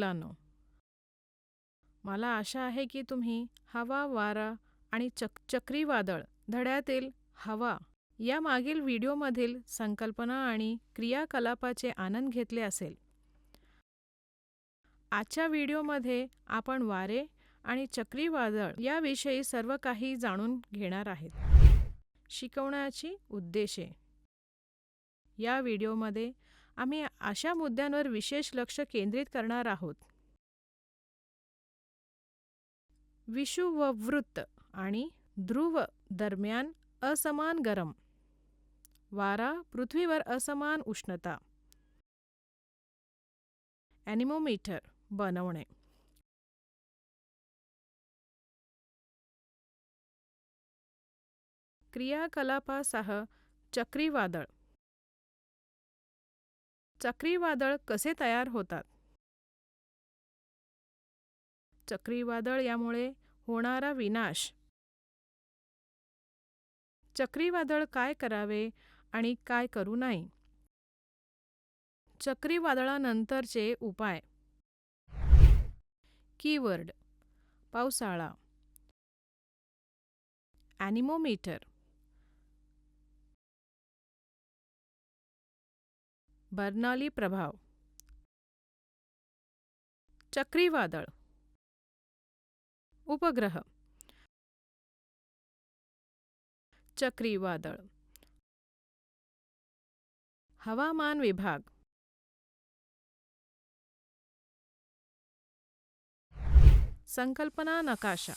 मुलांनो, मला आशा आहे की तुम्ही हवा, वारा आणि चक्रीवादळ धड्यातील हवा या मागील व्हिडिओमधील संकल्पना आणि क्रियाकलापाचे आनंद घेतले असेल. आजच्या व्हिडिओमध्ये आपण वारे आणि चक्रीवादळ याविषयी सर्व काही जाणून घेणार आहेत. शिकवण्याची उद्देशे. या व्हिडिओमध्ये आम्ही अशा मुद्द्यांवर विशेष लक्ष केंद्रित करणार आहोत. विषुववृत्त आणि ध्रुव दरम्यान असमान गरम, वारा पृथ्वीवर असमान उष्णता, ॲनिमोमीटर बनवणे. क्रियाकलापासह चक्रीवादळ. चक्रीवादळ कसे तयार होतात? चक्रीवादळ यामुळे होणारा विनाश. चक्रीवादळ काय करावे आणि काय करू नये? चक्रीवादळानंतरचे उपाय. कीवर्ड: पावसाळा, ॲनिमोमीटर, बर्नौली प्रभाव, चक्रीवादळ, उपग्रह, चक्रीवादळ, हवामान विभाग, संकल्पना नकाशा.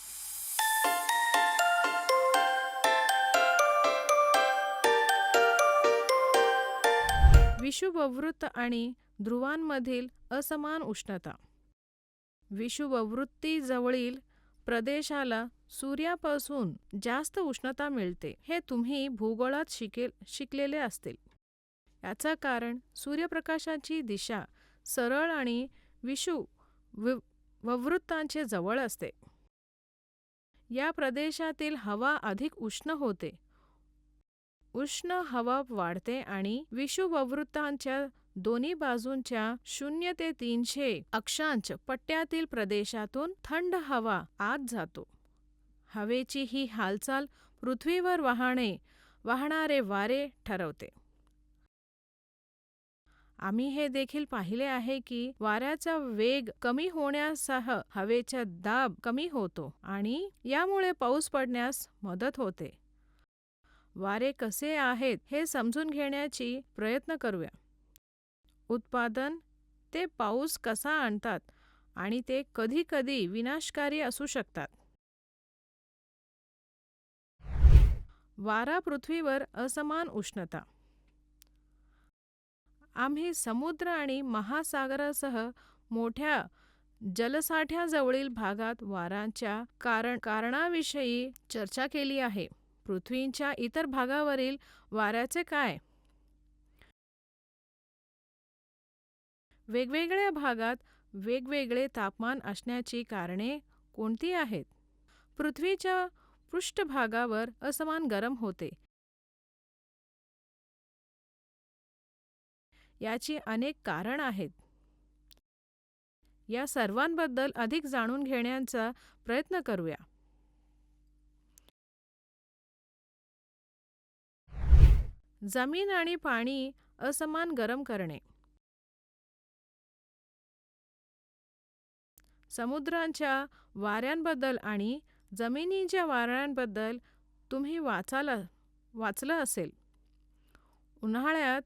विषुववृत्त आणि ध्रुवांमधील असमान उष्णता. विषुववृत्तीजवळील प्रदेशाला सूर्यापासून जास्त उष्णता मिळते हे तुम्ही भूगोलात शिकलेले असतील. याचं कारण सूर्यप्रकाशाची दिशा सरळ आणि विषुववृत्तांचे जवळ असते. या प्रदेशातील हवा अधिक उष्ण होते. उष्ण हवा वाढते आणि विषुववृत्तांच्या दोन्ही बाजूंच्या 0 ते 300 अक्षांश पट्ट्यातील प्रदेशातून थंड हवा आत जातो. हवेची ही हालचाल पृथ्वीवर वाहणारे वारे ठरवते. आम्ही हे देखील पाहिले आहे की वाऱ्याचा वेग कमी होण्यासह हवेचा दाब कमी होतो आणि यामुळे पाऊस पडण्यास मदत होते. वारे कसे आहेत हे समजून घेण्याची प्रयत्न करूया. उत्पादन: ते पाऊस कसा आणतात आणि ते कधी-कधी विनाशकारी असू शकतात. वारा पृथ्वीवर असमान उष्णता. आम्ही समुद्र आणि महासागरासह मोठ्या जलसाठ्याजवळील भागात वाऱ्याच्या कारणाविषयी चर्चा केली आहे. पृथ्वीच्या इतर भागावरील वाऱ्याचे काय? वेगवेगळ्या भागात वेगवेगळे तापमान असण्याची कारणे कोणती आहेत? पृथ्वीच्या पृष्ठभागावर असमान गरम होते. याची अनेक कारण आहेत. या सर्वांबद्दल अधिक जाणून घेण्याचा प्रयत्न करूया. जमीन आणि पाणी असमान गरम करणे. समुद्रांच्या वाऱ्यांबद्दल आणि जमिनीच्या वाऱ्यांबद्दल तुम्ही वाचलं असेल. उन्हाळ्यात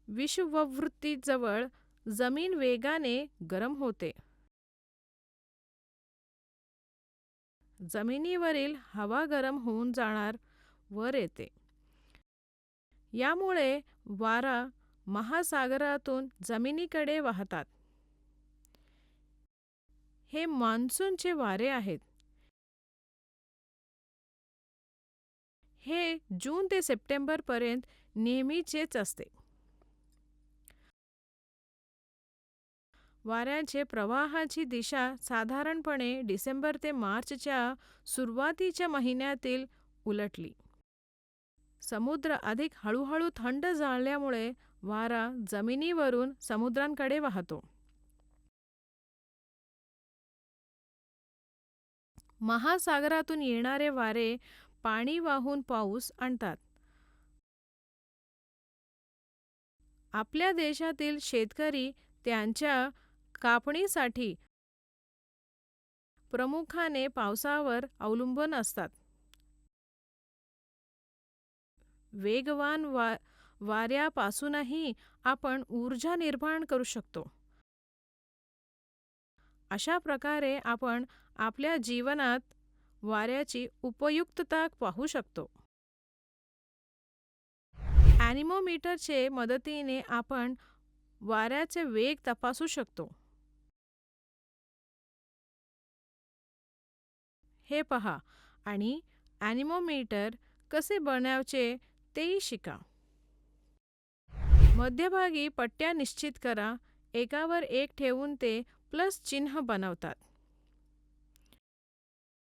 विषुववृत्तीजवळ जमीन वेगाने गरम होते. जमिनीवरील हवा गरम होऊन वर येते. यामुळे वारा महासागरातून जमिनीकडे वाहतात. हे मान्सूनचे वारे आहेत. हे जून ते सप्टेंबर पर्यंत नेहमीचेच असते. वाऱ्याचे प्रवाहाची दिशा साधारणपणे डिसेंबर ते मार्चच्या सुरुवातीच्या महिन्यातील उलटली. समुद्र अधिक हळूहळू थंड झाल्यामुळे वारा जमिनीवरून समुद्रांकडे वाहतो. महासागरातून येणारे वारे पाणी वाहून पाऊस आणतात. आपल्या देशातील शेतकरी त्यांच्या कापणीसाठी प्रामुख्याने पावसावर अवलंबून असतात. वेगवान वाऱ्यापासूनही आपण ऊर्जा निर्माण करू शकतो. अशा प्रकारे आपण आपल्या जीवनात वाऱ्याची उपयुक्तता पाहू शकतो. ॲनिमोमीटरचे मदतीने आपण वाऱ्याचे वेग तपासू शकतो. हे पहा आणि ॲनिमोमीटर कसे बनवायचे तेही शिका. मध्यभागी पट्ट्या निश्चित करा. एकावर एक ठेवून ते प्लस चिन्ह बनवतात.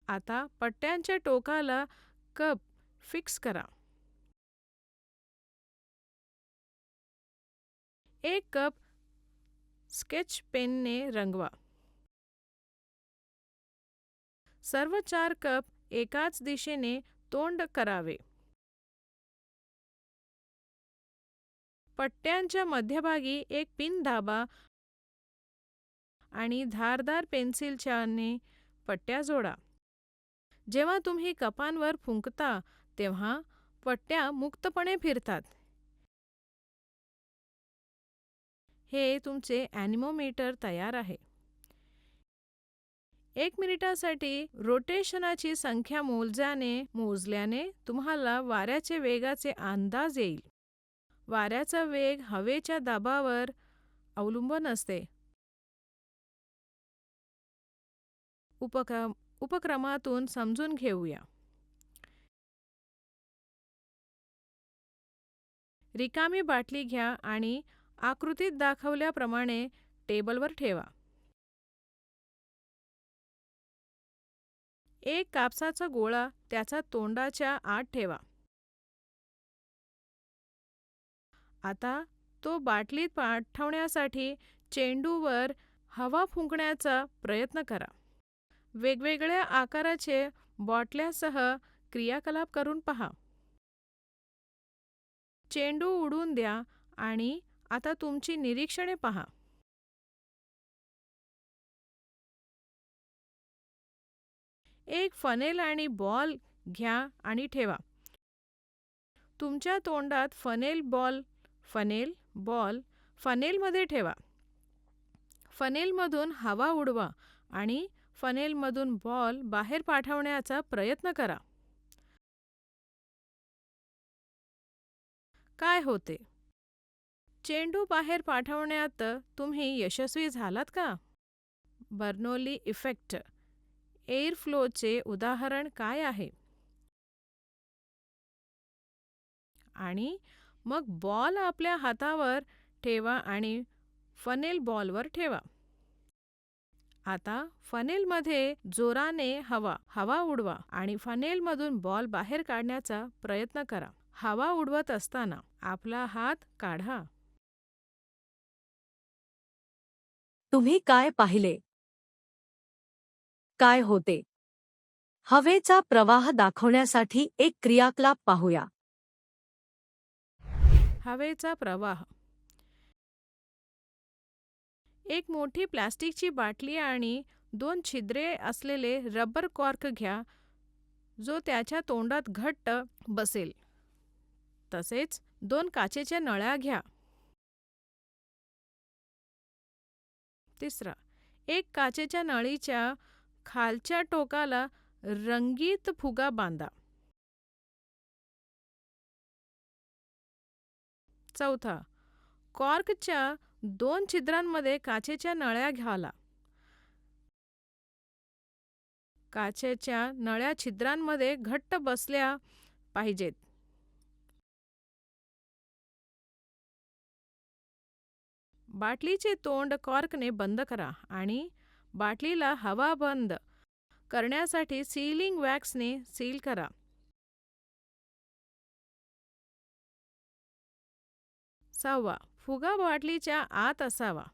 आता पट्ट्यांच्या टोकाला कप फिक्स करा. एक कप स्केच पेनने रंगवा. सर्व 4 कप एकाच दिशेने तोंड करावे. पट्ट्यांच्या मध्यभागी एक पिन दाबा आणि धारदार पेन्सिलच्याने पट्ट्या जोडा. जेव्हा तुम्ही कपांवर फुंकता तेव्हा पट्ट्या मुक्तपणे फिरतात. हे तुमचे ॲनिमोमीटर तयार आहे. 1 मिनिटासाठी रोटेशनाची संख्या मोजल्याने तुम्हाला वाऱ्याचे वेगाचे अंदाज येईल. वाऱ्याचा वेग हवेच्या दाबावर अवलंबून असते. उपक्रमातून समजून घेऊया. रिकामी बाटली घ्या आणि आकृतीत दाखवल्याप्रमाणे टेबलवर ठेवा. एक कापसाचा गोळा त्याचा तोंडाच्या आत ठेवा. आता तो बाटलीत पाठवण्यासाठी चेंडूवर हवा फुंकण्याचा प्रयत्न करा. वेगवेगळ्या आकाराचे बॉटल्यासह क्रियाकलाप करून पहा. चेंडू उडून द्या आणि आता तुमची निरीक्षणे पहा. एक फनेल आणि बॉल घ्या आणि ठेवा. तुमच्या तोंडात फनेलमध्ये ठेवा. फनेलमधून हवा उडवा आणि फनेलमधून बॉल बाहेर पाठवण्याचा प्रयत्न करा. काय होते? चेंडू बाहेर पाठवण्यात तुम्ही यशस्वी झालात का? बर्नौली इफेक्ट एअर फ्लोचे उदाहरण काय आहे? आणि मग बॉल आपल्या हातावर ठेवा आणि फनेल बॉलवर ठेवा. आता फनेलमध्ये जोराने हवा उडवा आणि फनेलमधून बॉल बाहेर काढण्याचा प्रयत्न करा. हवा उडवत असताना आपला हात काढा. तुम्ही काय पाहिले? काय होते? हवेचा प्रवाह दाखवण्यासाठी एक क्रियाकलाप पाहूया. हवेचा प्रवाह. एक मोठी प्लास्टिकची बाटली आणि 2 छिद्रे असलेले रबर कॉर्क घ्या जो त्याच्या तोंडात घट्ट बसेल. तसेच 2 काचेच्या नळ्या घ्या. तिसरा, एक काचेच्या नळीच्या खालच्या टोकाला रंगीत फुगा बांधा. चौथा, कॉर्कच्या 2 छिद्रांमध्ये काचेच्या नळ्या घाला. काचेच्या नळ्या छिद्रांमध्ये घट्ट बसल्या पाहिजेत. बाटलीचे तोंड कॉर्कने बंद करा आणि बाटलीला हवा बंद करण्यासाठी सीलिंग वॅक्सने सील करा. सहावा, फुगा बाटलीच्या आत असावा.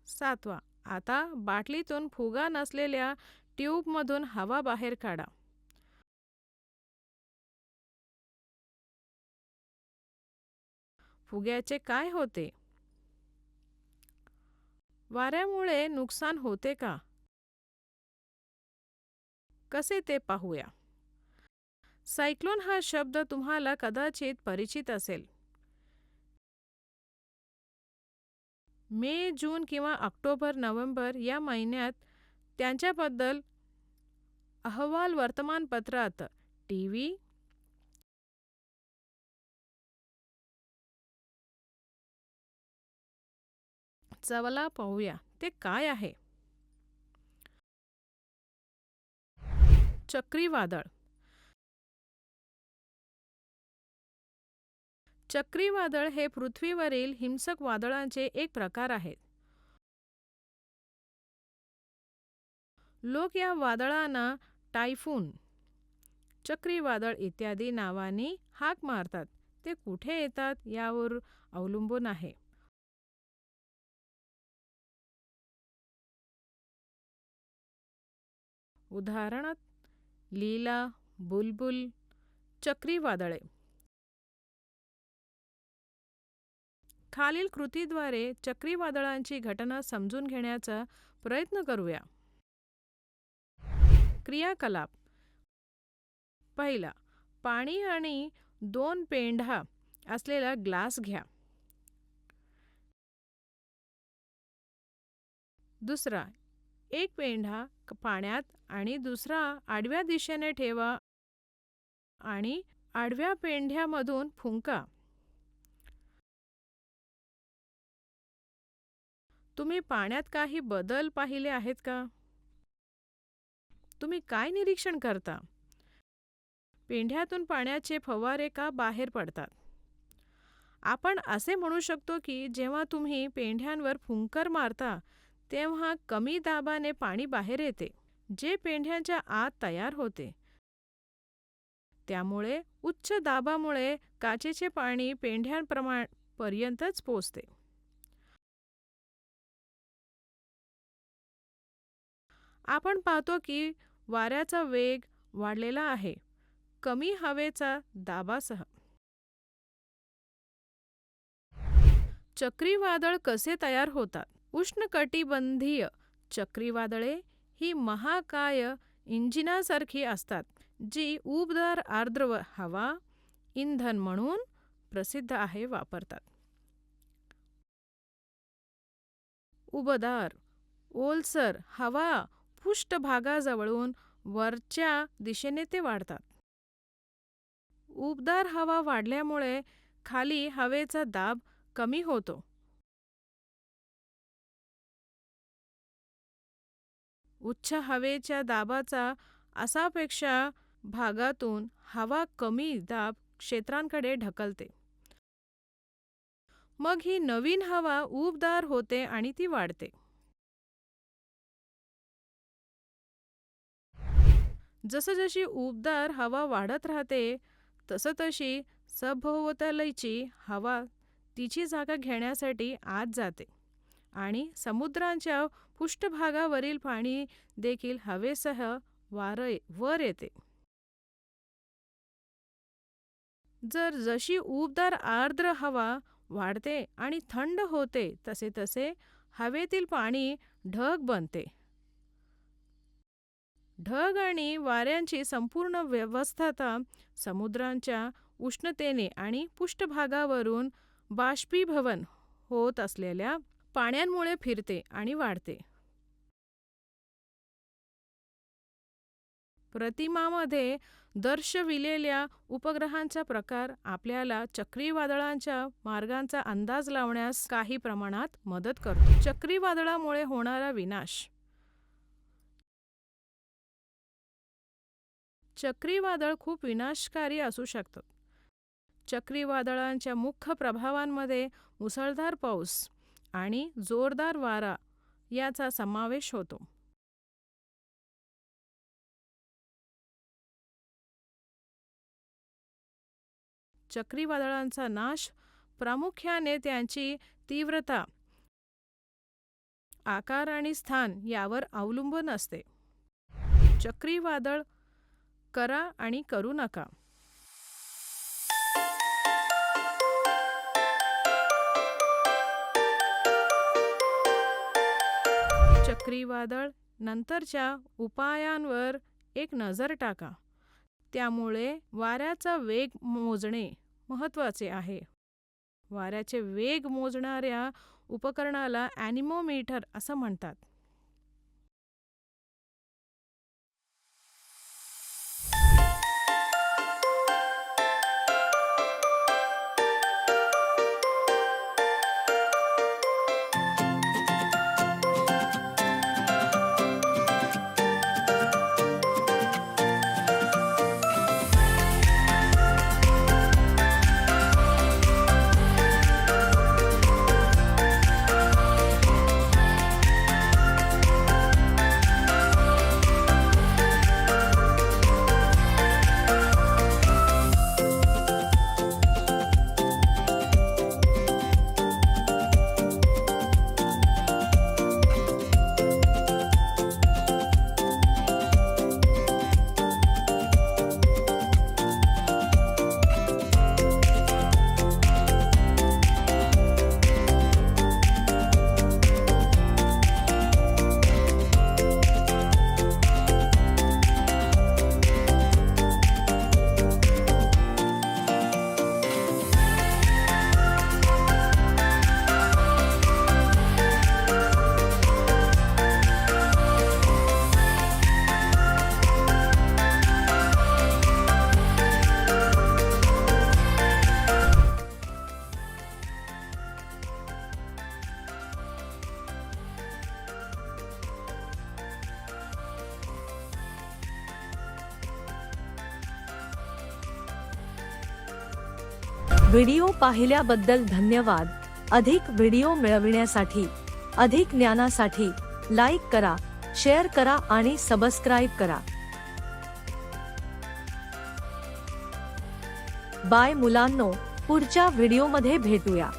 सातवा, आता बाटलीतून फुगा नसलेल्या ट्यूबमधून हवा बाहेर काढा. फुग्याचे काय होते? वाऱ्यामुळे नुकसान होते का? कसे ते पाहूया. सायक्लोन हा शब्द तुम्हाला कदाचित परिचित असेल. मे, जून किंवा ऑक्टोबर, नोव्हेंबर या महिन्यात त्यांच्याबद्दल अहवाल वर्तमानपत्रात, टीव्ही, चला पाहूया ते काय आहे. चक्रीवादळ. चक्रीवादळ हे पृथ्वीवरील हिंसक वादळांचे एक प्रकार आहे. लोक या वादळांना टायफून, चक्रीवादळ इत्यादी नावांनी हाक मारतात. ते कुठे येतात यावर अवलंबून आहे. उदाहरणार्थ लीला, बुलबुल, चक्रीवादळे. खालील कृतीद्वारे चक्रीवादळांची घटना समजून घेण्याचा प्रयत्न करूया. क्रियाकलाप. पहिला, पाणी आणि 2 पेंढा असलेला ग्लास घ्या. दुसरा, एक पेंढा पाण्यात आणि दुसरा आडव्या दिशेने ठेवा आणि आडव्या पेंढ्यामधून फुंका. तुम्ही पाण्यात काही बदल पाहिले आहेत का? तुम्ही काय निरीक्षण करता? पेंढ्यातून पाण्याचे फवारे का बाहेर पडतात? आपण असे म्हणू शकतो की जेव्हा तुम्ही पेंढ्यांवर फुंकर मारता तेव्हा कमी दाबाने पाणी बाहेर येते, जे पेंढ्यांच्या आत तयार होते. त्यामुळे उच्च दाबामुळे काचेचे पाणी पेंढ्यांपर्यंतच पोहोचते. आपण पाहतो की वाऱ्याचा वेग वाढलेला आहे, कमी हवेचा दाबासह. चक्रीवादळ कसे तयार होतात? उष्णकटिबंधीय चक्रीवादळे ही महाकाय इंजिनासारखी असतात, जी उबदार आर्द्र हवा इंधन म्हणून प्रसिद्ध आहे वापरतात. उबदार, ओलसर हवा पृष्ठभागाजवळून वरच्या दिशेने ते वाढतात. उबदार हवा वाढल्यामुळे खाली हवेचा दाब कमी होतो. उच्च हवेच्या दाबाचा असापेक्षा भागातून हवा कमी दाब क्षेत्रांकडे ढकलते. मग ही नवीन हवा उबदार होते आणि ती वाढते. जसजशी उबदार हवा वाढत राहते तसतशी सभोवतालची हवा तिची जागा घेण्यासाठी आत जाते आणि समुद्राच्या पृष्ठभागावरील पाणी देखील हवेसह वर येते. जशी उबदार आर्द्र हवा वाढते आणि थंड होते तसे तसे हवेतील पाणी ढग बनते. ढग आणि वाऱ्यांची संपूर्ण व्यवस्था समुद्राच्या उष्णतेने आणि पृष्ठभागावरून बाष्पीभवन होत असलेल्या पाण्यामुळे फिरते आणि वाढते. प्रतिमामध्ये दर्शविलेल्या उपग्रहांचा प्रकार आपल्याला चक्रीवादळांच्या मार्गांचा अंदाज लावण्यास काही प्रमाणात मदत करतो. चक्रीवादळामुळे होणारा विनाश. चक्रीवादळ खूप विनाशकारी असू शकतात. चक्रीवादळांच्या मुख्य प्रभावांमध्ये मुसळधार पाऊस आणि जोरदार वारा याचा समावेश होतो. चक्रीवादळांचा नाश प्रामुख्याने त्यांची तीव्रता आकार आणि स्थान यावर अवलंबून असते. चक्रीवादळ करा आणि करू नका. चक्रीवादळ नंतरच्या उपायांवर एक नजर टाका. त्यामुळे वाऱ्याचा वेग मोजणे महत्त्वाचे आहे. वाऱ्याचे वेग मोजणाऱ्या उपकरणाला ॲनिमोमीटर असं म्हणतात. व्हिडिओ पाहिल्याबद्दल धन्यवाद. अधिक व्हिडिओ मिळविण्यासाठी, अधिक ज्ञानासाठी लाईक करा, शेअर करा आणि सबस्क्राईब करा. बाय मुलांनो, पुढच्या व्हिडिओमध्ये भेटूया.